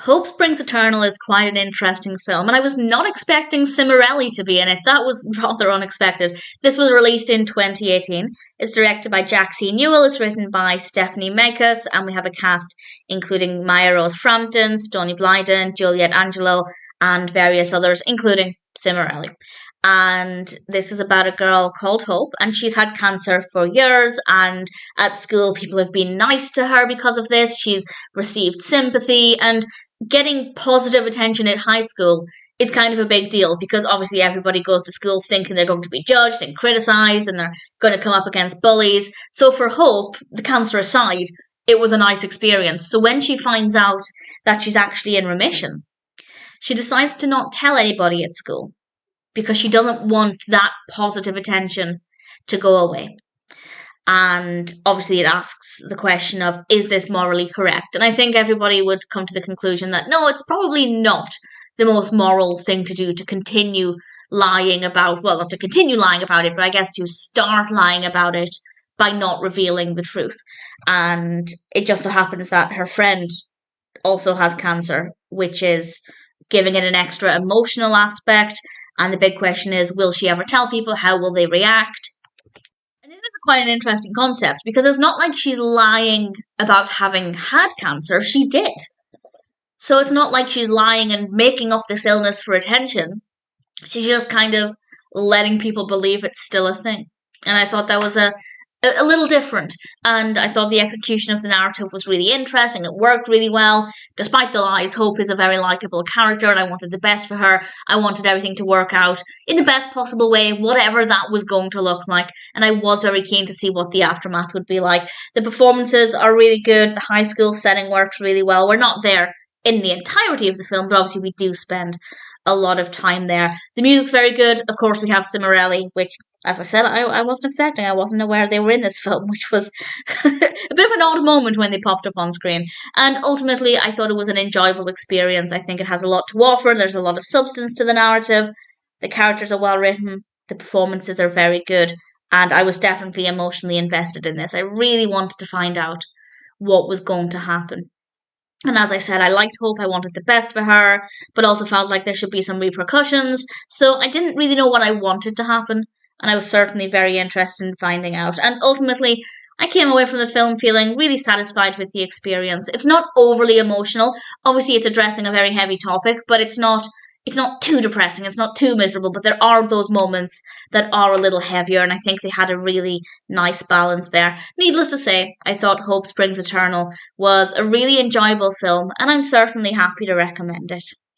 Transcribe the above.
Hope Springs Eternal is quite an interesting film, and I was not expecting Cimorelli to be in it. That was rather unexpected. This was released in 2018. It's directed by Jack C. Newell. It's written by Stephanie Mickus, and we have a cast including Maya Rose Frampton, Stony Blyden, Juliette Angelo, and various others, including Cimorelli. And this is about a girl called Hope, and she's had cancer for years, and at school people have been nice to her because of this. She's received sympathy, and getting positive attention at high school is kind of a big deal because obviously everybody goes to school thinking they're going to be judged and criticised and they're going to come up against bullies. So for Hope, the cancer aside, it was a nice experience. So when she finds out that she's actually in remission, she decides to not tell anybody at school because she doesn't want that positive attention to go away. And obviously it asks the question of, is this morally correct? And I think everybody would come to the conclusion that no, it's probably not the most moral thing to do to continue lying about, well, not to continue lying about it, but I guess to start lying about it by not revealing the truth. And it just so happens that her friend also has cancer, which is giving it an extra emotional aspect. And the big question is, will she ever tell people? How will they react? And this is quite an interesting concept because it's not like she's lying about having had cancer. She did. So it's not like she's lying and making up this illness for attention. She's just kind of letting people believe it's still a thing. And I thought that was a little different. And I thought the execution of the narrative was really interesting. It worked really well. Despite the lies, Hope is a very likable character and I wanted the best for her. I wanted everything to work out in the best possible way, whatever that was going to look like. And I was very keen to see what the aftermath would be like. The performances are really good. The high school setting works really well. We're not there in the entirety of the film, but obviously we do spend a lot of time there. The music's very good. Of course, we have Cimorelli, which, as I said, I wasn't expecting. I wasn't aware they were in this film, which was a bit of an odd moment when they popped up on screen. And ultimately, I thought it was an enjoyable experience. I think it has a lot to offer. There's a lot of substance to the narrative. The characters are well written. The performances are very good. And I was definitely emotionally invested in this. I really wanted to find out what was going to happen. And as I said, I liked Hope, I wanted the best for her, but also felt like there should be some repercussions. So I didn't really know what I wanted to happen, and I was certainly very interested in finding out. And ultimately, I came away from the film feeling really satisfied with the experience. It's not overly emotional. Obviously, it's addressing a very heavy topic, but it's not too depressing, it's not too miserable, but there are those moments that are a little heavier, and I think they had a really nice balance there. Needless to say, I thought Hope Springs Eternal was a really enjoyable film, and I'm certainly happy to recommend it.